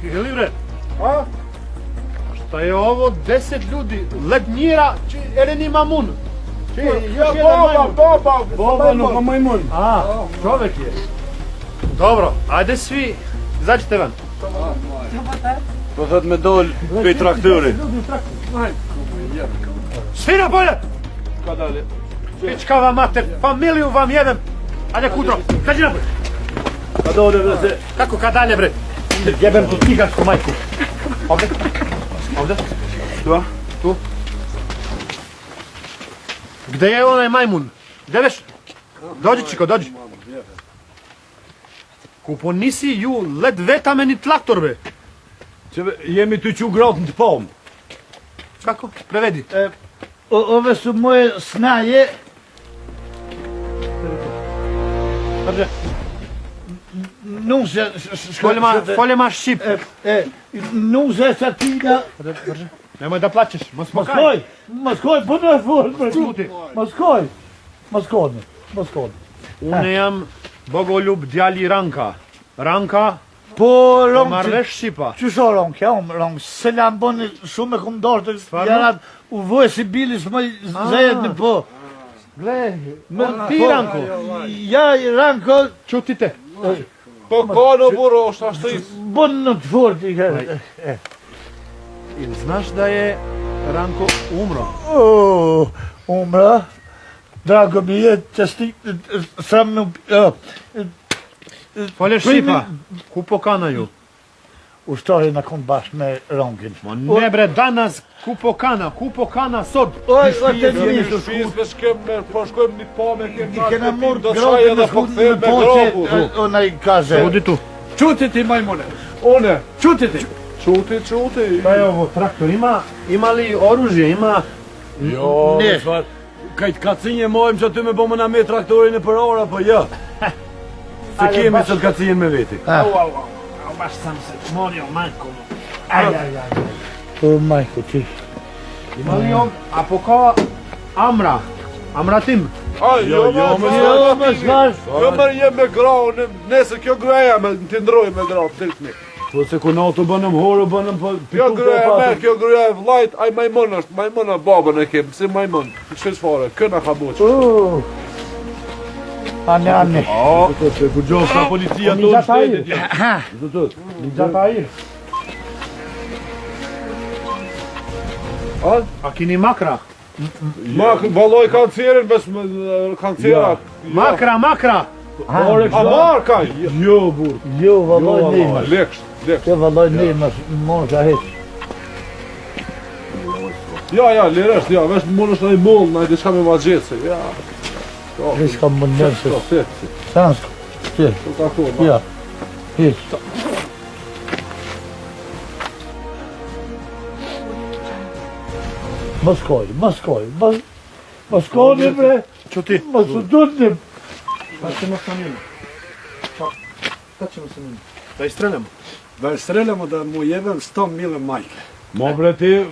Ili bre? A? Šta je ovo 10 ljudi? Lednjira, Eleni Mamun. Boba majmun. A, čovek je. Dobro, ajde svi, izađite van. To sad me dol 5 traktori. Svi na bolje! Ka dalje? Pičkava mater, familiju vam jebem. Ajde kutro, kaži napolje. Kad ovdje bre? Kako kad dalje bre? Jebem tu cigarsku majku. Ovdje? Ovdje? Tu? Tu? Gde je onaj majmun? Gde veš? Dođi čiko, dođi. Kupo nisi ju led veta meni traktor be. Jemi tu ću gradën të pam. Kako? Prevedi. Ove su moje snaje. Dobrze. Nun se... Folje ma šip. Nun se satina... Dobrze. Nemoj da plaćeš. Moskoj! Moskoj, puno je fort! Čuti. Moskoj! Moskoj. Unë jam bogoljub djali Ranka. Ranka, Po po long marrësh shipa. Qysha long, ja long. Se la mboni shumë e kum dorë të jarat u voj si bilis më zejet në po. Gle, ti Ranko. Ja, Ranko, Čutite. Po ka në buro, është ashtu i... bon në të fort i kërë. Ili znaš da je Ranko umro? Umra, drago mi je, čestit, sam në... Folje shipa. Ku po kanaju? Ushtori në kom bashkë me Rongin. Ma ne bre, danas ku po kana sot. Oj, o të Jemi njështë, shpis me shkem, po shkojmë një pa me kemë i kena mërë do gradë shaj në edhe po shkutë në kthejmë me grobu. poqe, ona i kaze. Odi tu. Čuti ti majmune. One. Čuti ti. Čuti. Šta je ovo traktor? Ima li oružje? Ima... Jo, Ne. ne. Kajt kacinje mojmë që ty me bëmë na me traktorin e për ora, po jo. Se kemi sot kacinjen me veti. Baš sam se morio, majko. Aj. O, majko, ti. Ima li on... A po ka Amra? Amra tim? Aj, jo, më shkash. Jo, më jem me grau, nëse kjo greja me të ndroj me grau, të të Po se ku na të bënëm horë, bënëm po... Kjo greja me, kjo greja e vlajt, aj majmon është, majmon e babën e kemë, si majmon, kështë fare, këna ka boqë. Ani. Se ku gjohë ka policia të në shtetit, ja. Ligjatair. A kini makra? Valoj kancerin, bes kancerat. Makra! A marka? Jo, burë. Jo, valloj një. Leksh. Kjo valloj një më ka heq. Ja, liresht, ja, vesh më nështë në i mollë, në i diçka me ma gjetse, ja. Vesh ka më nërse. Sansko. Ti. Ja. Heq. Moskoj, bre. Që ti? Mos u dutnim. Šta ćemo sa njim? Šta ćemo sa njim? Da istreljamo? Da je streljamo da mu jebem 100 mile majke. Mo bre ti,